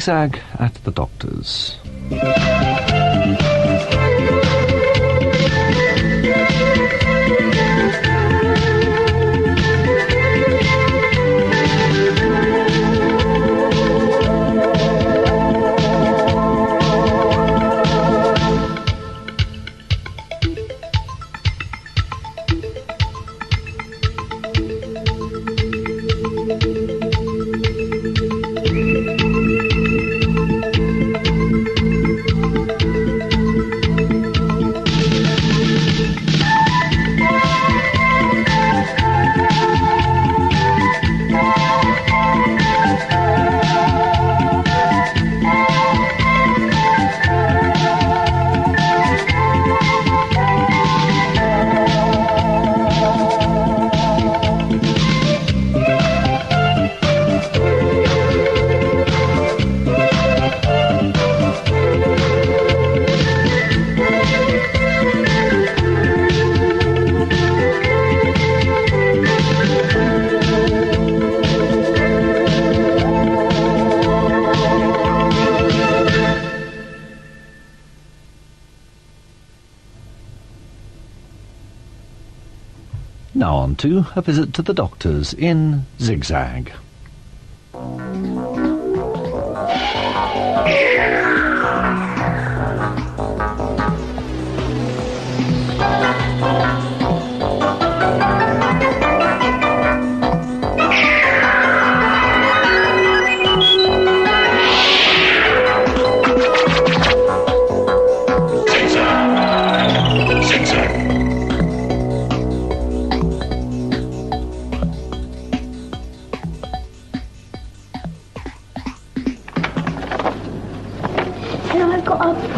Zag at the doctor's. Now on to a visit to the doctor's in Zig Zag.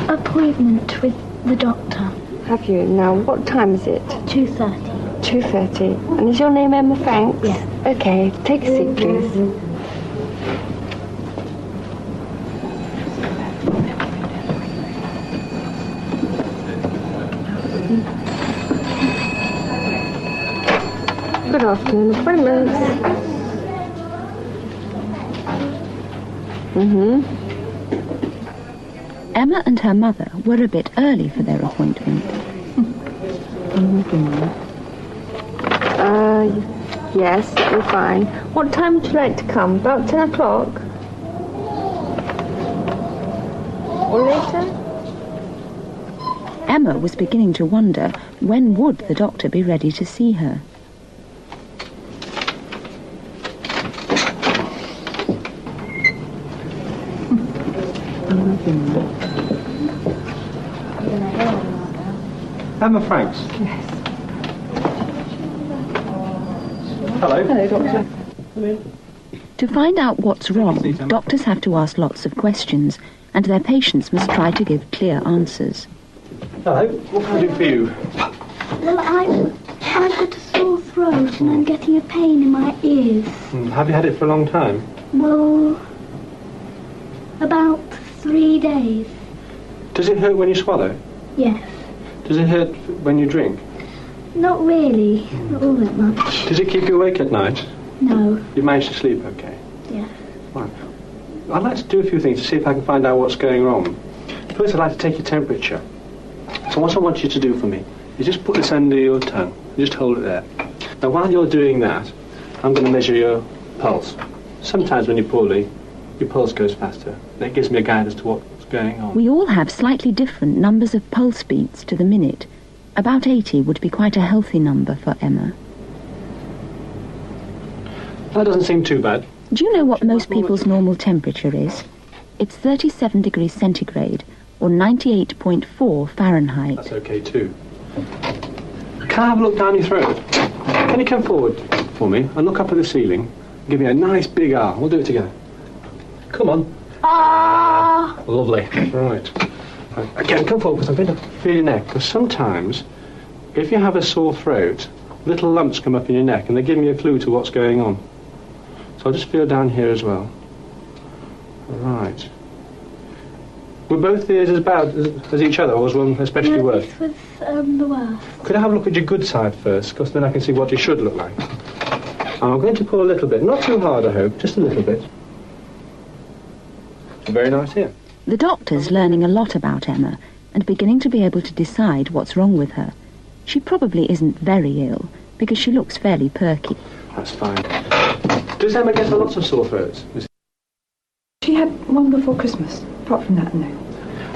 Appointment with the doctor. Have you? Now, what time is it? 2:30. 2:30. And is your name Emma Franks? Yes. Okay, take a seat, please. Good afternoon, appointments. Emma and her mother were a bit early for their appointment. Yes, we're fine. What time would you like to come? About 10 o'clock? Or later? Emma was beginning to wonder when would the doctor be ready to see her. Emma Franks. Yes. Hello. Hello, Doctor. Come in. To find out what's wrong, doctors have to ask lots of questions, and their patients must try to give clear answers. Hello. What can I do for you? Well, I've got a sore throat and I'm getting a pain in my ears. Have you had it for a long time? Well, about 3 days. Does it hurt when you swallow? Yes. Does it hurt when you drink? Not really. Not all that much. Does it keep you awake at night? No. You manage to sleep okay? Yeah. Right. I'd like to do a few things to see if I can find out what's going wrong. First, I'd like to take your temperature. So what I want you to do for me is just put this under your tongue. Just hold it there. Now, while you're doing that, I'm going to measure your pulse. Sometimes when you're poorly, your pulse goes faster. That gives me a guide as to what's going on. We all have slightly different numbers of pulse beats to the minute. About 80 would be quite a healthy number for Emma. That doesn't seem too bad. Do you know what most people's normal temperature is? It's 37 degrees centigrade, or 98.4 Fahrenheit. That's okay too. Can I have a look down your throat? Can you come forward for me and look up at the ceiling? Give me a nice big R. We'll do it together. Come on. Ah! Lovely. Right. Again, come forward because I'm going to feel your neck. Because sometimes, if you have a sore throat, little lumps come up in your neck and they give me a clue to what's going on. So I'll just feel down here as well. Right. Were both ears as bad as each other, or was one especially No, worse? this was the worst. Could I have a look at your good side first, because then I can see what it should look like. I'm going to pull a little bit, not too hard I hope, just a little bit. a very nice ear. The doctor's learning a lot about Emma and beginning to be able to decide what's wrong with her. She probably isn't very ill, because she looks fairly perky. That's fine. Does Emma get a lot of sore throats? She had one before Christmas. Apart from that, no.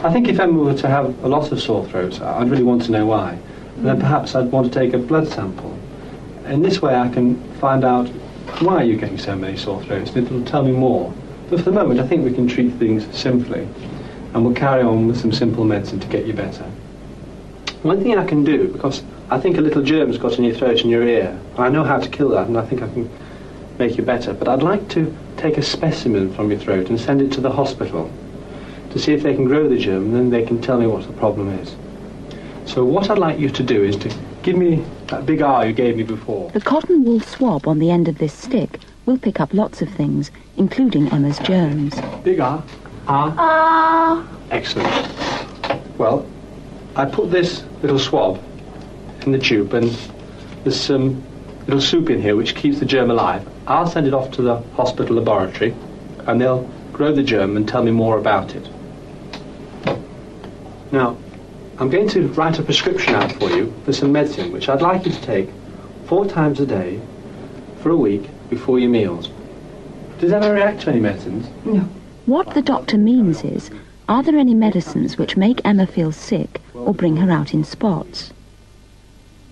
I think if Emma were to have a lot of sore throats, I'd really want to know why. And then perhaps I'd want to take a blood sample. In this way I can find out why you're getting so many sore throats, and it'll tell me more. But for the moment, I think we can treat things simply, and we'll carry on with some simple medicine to get you better. One thing I can do, because I think a little germ's got in your throat and your ear, and I know how to kill that, and I think I can make you better, but I'd like to take a specimen from your throat and send it to the hospital to see if they can grow the germ, and then they can tell me what the problem is. So what I'd like you to do is to give me that big R you gave me before. The cotton wool swab on the end of this stick will pick up lots of things, including Emma's germs. Big R. R. Ah. Excellent. Well, I put this little swab in the tube, and there's some little soup in here which keeps the germ alive. I'll send it off to the hospital laboratory, and they'll grow the germ and tell me more about it. Now, I'm going to write a prescription out for you for some medicine, which I'd like you to take 4 times a day for a week before your meals. Does Emma react to any medicines? No. What the doctor means is, are there any medicines which make Emma feel sick or bring her out in spots?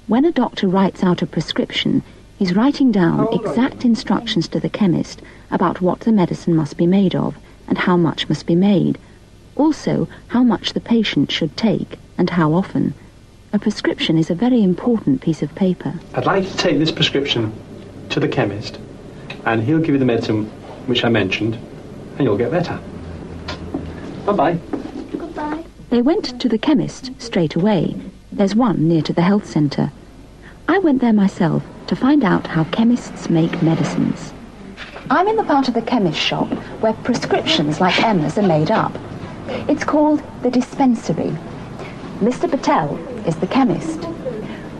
When a doctor writes out a prescription, he's writing down exact instructions to the chemist about what the medicine must be made of and how much must be made. Also, how much the patient should take and how often. A prescription is a very important piece of paper. I'd like you to take this prescription to the chemist, and he'll give you the medicine which I mentioned, and you'll get better. Bye-bye. Goodbye. They went to the chemist straight away. There's one near to the health centre. I went there myself to find out how chemists make medicines. I'm in the part of the chemist shop where prescriptions like Emma's are made up. It's called the dispensary. Mr. Patel is the chemist.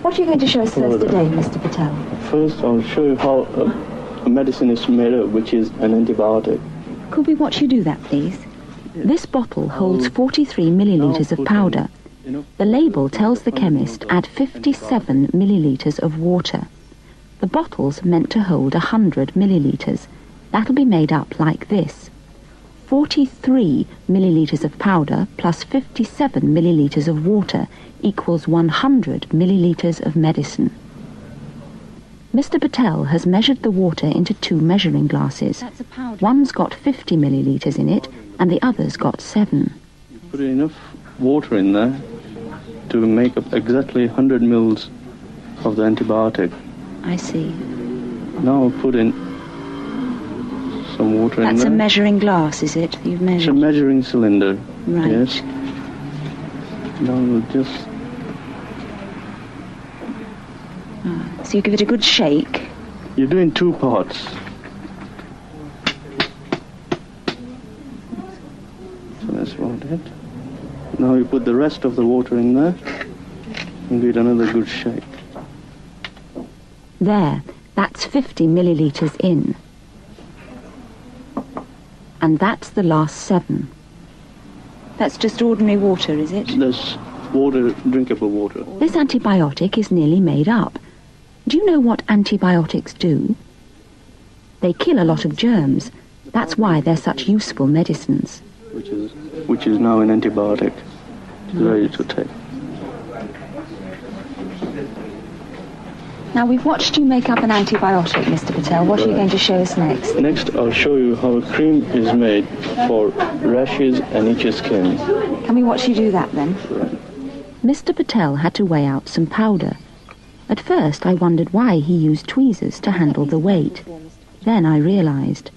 What are you going to show us first today, Mr. Patel? First, I'll show you how a medicine is made up, which is an antibiotic. Could we watch you do that, please? This bottle holds 43 millilitres of powder. The label tells the chemist add 57 millilitres of water. The bottle's meant to hold 100 millilitres. That'll be made up like this. 43 millilitres of powder plus 57 millilitres of water equals 100 millilitres of medicine. Mr. Patel has measured the water into 2 measuring glasses. One's got 50 millilitres in it, and the other's got 7. You put enough water in there to make up exactly 100 mils of the antibiotic. I see. Now put in some water in there. That's a measuring glass, is it? You've It's measured. a measuring cylinder. Right. Yes. Now we'll just... So you give it a good shake. You're doing 2 parts. So that's about it. Now you put the rest of the water in there and give it another good shake. There, that's 50 millilitres in. And that's the last 7. That's just ordinary water, is it? That's water, drinkable water. This antibiotic is nearly made up. Do you know what antibiotics do? They kill a lot of germs. That's why they're such useful medicines. Which is now an antibiotic. It's ready to take. Now, we've watched you make up an antibiotic, Mr. Patel. What are you going to show us next? Next, I'll show you how a cream is made for rashes and itchy skin. Can we watch you do that, then? Right. Mr. Patel had to weigh out some powder. At first, I wondered why he used tweezers to handle the weight. Then I realised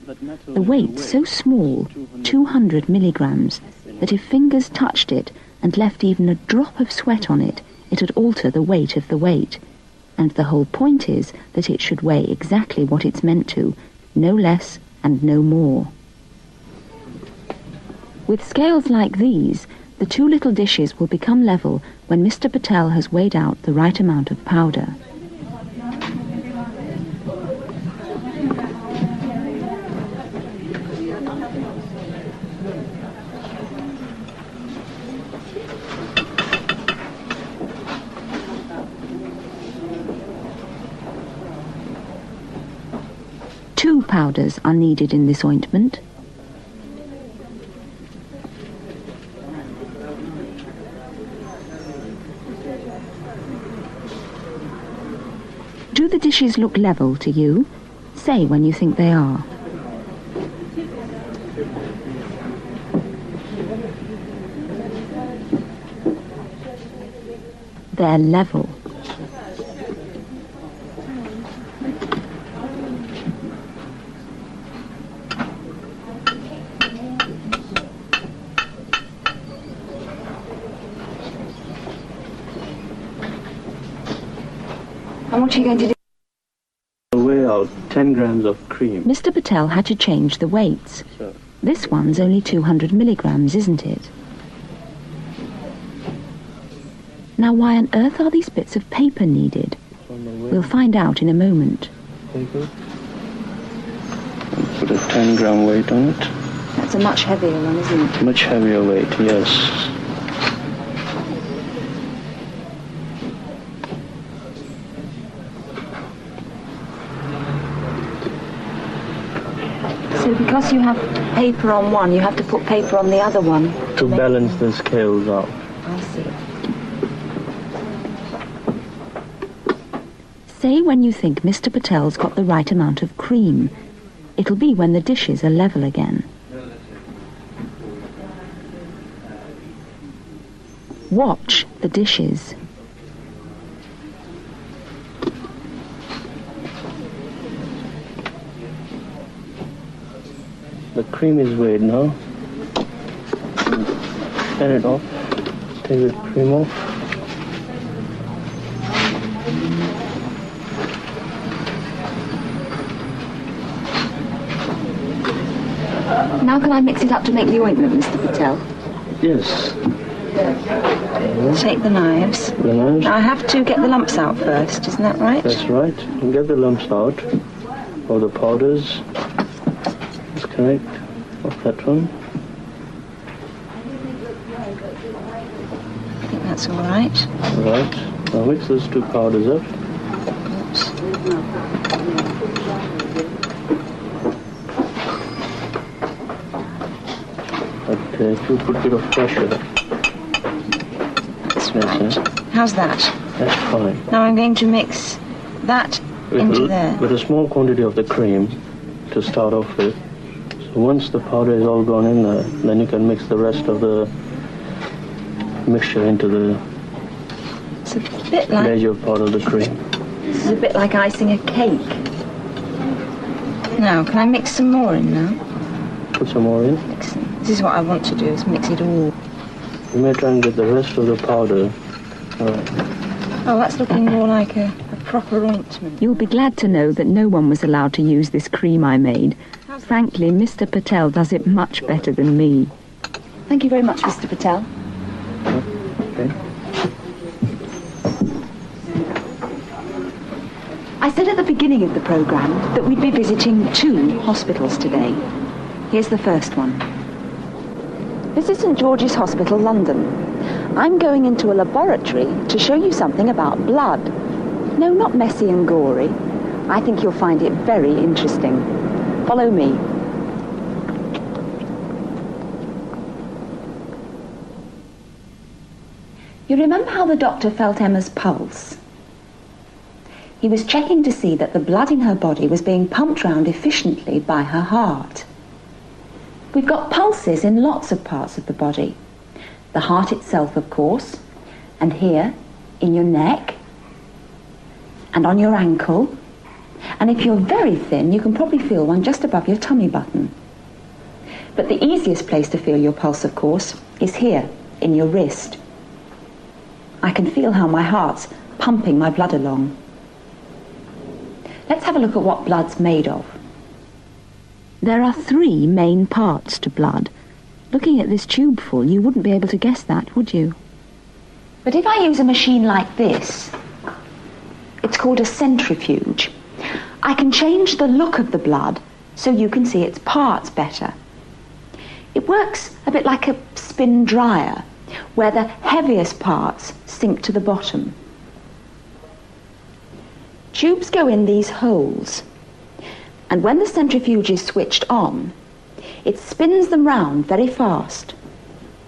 the weight's so small, 200 milligrams, that if fingers touched it and left even a drop of sweat on it, it'd alter the weight of the weight. And the whole point is that it should weigh exactly what it's meant to, no less and no more. With scales like these, the 2 little dishes will become level when Mr. Patel has weighed out the right amount of powder. milk powders are needed in this ointment. Do the dishes look level to you? Say when you think they are. They're level. And what are you going to do? Weigh out 10 grams of cream. Mr. Patel had to change the weights. So, This one's only 200 milligrams, isn't it? Now, why on earth are these bits of paper needed? on the weight We'll find out in a moment. paper. And put a 10 gram weight on it. That's a much heavier one, isn't it? Much heavier weight, yes. So because you have paper on one, you have to put paper on the other one. To balance the scales out. I see. Say when you think Mr. Patel's got the right amount of cream. It'll be when the dishes are level again. Watch the dishes. The cream is weighed now. Turn it off. Take the cream off. Now can I mix it up to make the ointment, Mr. Patel? Yes. Take the knives. The knives. Now I have to get the lumps out first, isn't that right? That's right. And get the lumps out of the powders. That's correct. Of that one. I think that's all right. Right. Now mix those two powders up. But if you put a bit of pressure. That's right. How's that? That's fine. Now I'm going to mix that into there. With a small quantity of the cream to start off with. So once the powder is all gone in there, then you can mix the rest of the mixture into the It's a bit like major part of the cream. this is a bit like icing a cake. Now, can I mix some more in now? Put some more in. This is what I want to do, is mix it all. You may try and get the rest of the powder. Oh, that's looking more like a proper ointment. You'll be glad to know that no one was allowed to use this cream I made. Frankly, Mr. Patel does it much better than me. Thank you very much, Mr. Patel. Okay. I said at the beginning of the programme that we'd be visiting 2 hospitals today. Here's the first one. This is St George's Hospital, London. I'm going into a laboratory to show you something about blood. No, not messy and gory. I think you'll find it very interesting. Follow me. You remember how the doctor felt Emma's pulse? He was checking to see that the blood in her body was being pumped round efficiently by her heart. We've got pulses in lots of parts of the body. The heart itself, of course, and here, in your neck, and on your ankle. And if you're very thin, you can probably feel one just above your tummy button. But the easiest place to feel your pulse, of course, is here, in your wrist. I can feel how my heart's pumping my blood along. Let's have a look at what blood's made of. There are 3 main parts to blood. Looking at this tubeful, you wouldn't be able to guess that, would you? But if I use a machine like this, it's called a centrifuge, I can change the look of the blood so you can see its parts better. It works a bit like a spin dryer, where the heaviest parts sink to the bottom. Tubes go in these holes. And when the centrifuge is switched on, it spins them round very fast,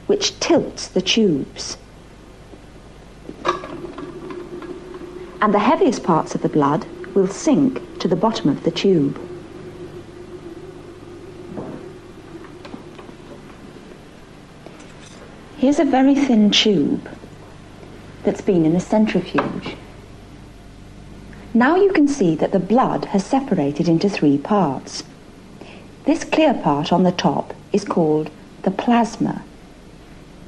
which tilts the tubes. And the heaviest parts of the blood will sink to the bottom of the tube. Here's a very thin tube that's been in a centrifuge. Now you can see that the blood has separated into 3 parts. This clear part on the top is called the plasma,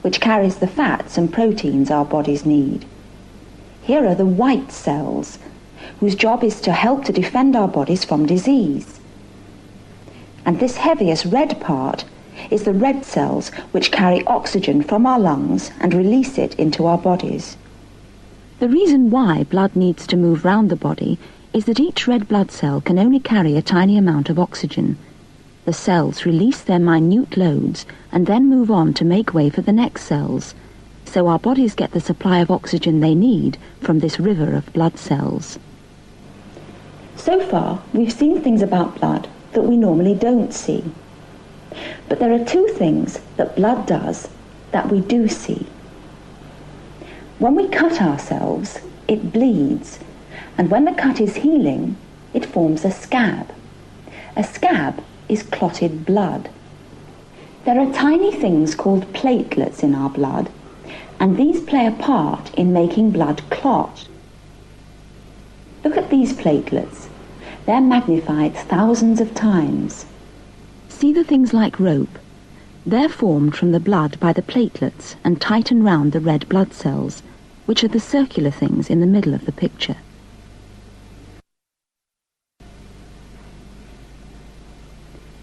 which carries the fats and proteins our bodies need. Here are the white cells, whose job is to help to defend our bodies from disease. And this heaviest red part is the red cells which carry oxygen from our lungs and release it into our bodies. The reason why blood needs to move round the body is that each red blood cell can only carry a tiny amount of oxygen. The cells release their minute loads and then move on to make way for the next cells, so our bodies get the supply of oxygen they need from this river of blood cells. So far, we've seen things about blood that we normally don't see. But there are 2 things that blood does that we do see. When we cut ourselves, it bleeds, and when the cut is healing, it forms a scab. A scab is clotted blood. There are tiny things called platelets in our blood, and these play a part in making blood clot. Look at these platelets. They're magnified thousands of times. See the things like rope? They're formed from the blood by the platelets and tighten round the red blood cells, which are the circular things in the middle of the picture.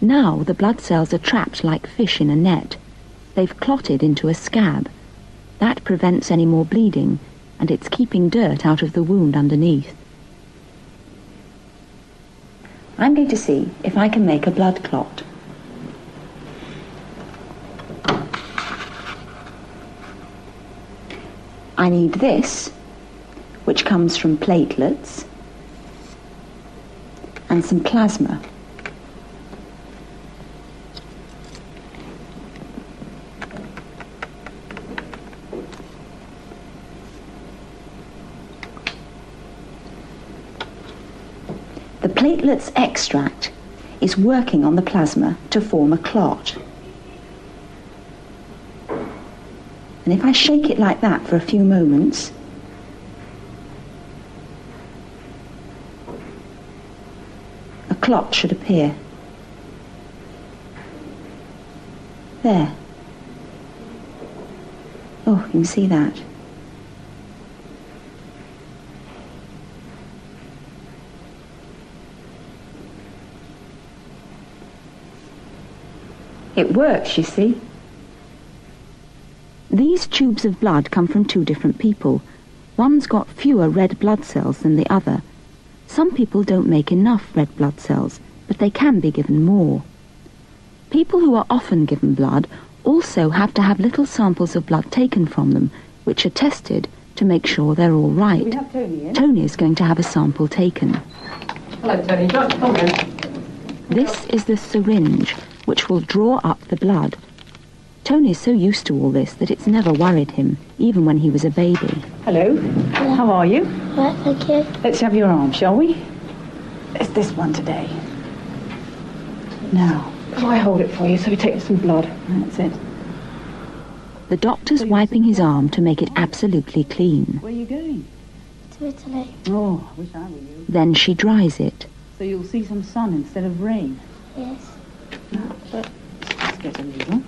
Now the blood cells are trapped like fish in a net. They've clotted into a scab. That prevents any more bleeding, and it's keeping dirt out of the wound underneath. I'm going to see if I can make a blood clot. I need this, which comes from platelets, and some plasma. The platelets extract is working on the plasma to form a clot. And if I shake it like that for a few moments, a clot should appear. There. Oh, you can see that. It works, you see. These tubes of blood come from 2 different people. One's got fewer red blood cells than the other. Some people don't make enough red blood cells, but they can be given more. People who are often given blood also have to have little samples of blood taken from them, which are tested to make sure they're all right. We have Tony in. Tony's going to have a sample taken. Hello, Tony. Come in. This is the syringe, which will draw up the blood. Tony's so used to all this that it's never worried him, even when he was a baby. Hello. How are you? Right, thank you. Let's have your arm, shall we? It's this one today. Now, can I hold it for you so we take some blood? That's it. The doctor's wiping his arm to make it absolutely clean. Where are you going? To Italy. Oh, I wish I were you. Then she dries it. So you'll see some sun instead of rain. Yes. But let's get a needle.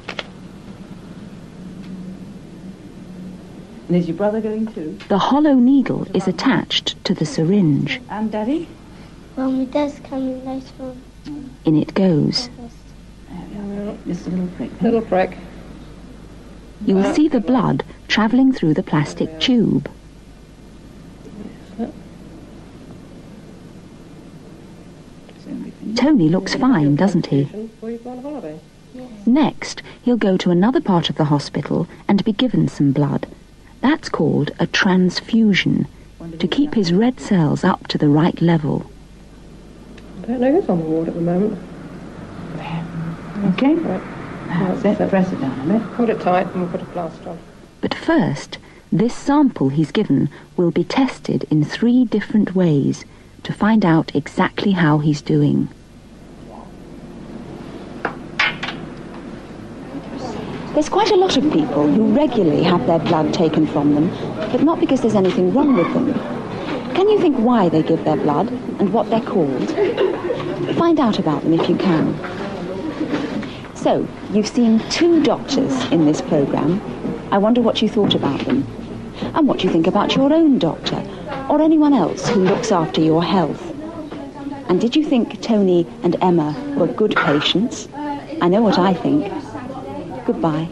And is your brother going too? The hollow needle is attached to the syringe. And Daddy? Well, my dad's coming later on. In it goes. Just a little prick. Little prick. You will see the blood travelling through the plastic tube. Tony looks fine, doesn't he? Next, he'll go to another part of the hospital and be given some blood. That's called a transfusion, to keep his red cells up to the right level. don't know who's on the ward at the moment. Okay. Right. That's it. Press it down a bit. Hold it tight and we'll put a plaster on. But first, this sample he's given will be tested in 3 different ways to find out exactly how he's doing. There's quite a lot of people who regularly have their blood taken from them, but not because there's anything wrong with them. Can you think why they give their blood and what they're called? Find out about them if you can. So, you've seen 2 doctors in this programme. I wonder what you thought about them. And what you think about your own doctor, or anyone else who looks after your health. And did you think Tony and Emma were good patients? I know what I think. Goodbye.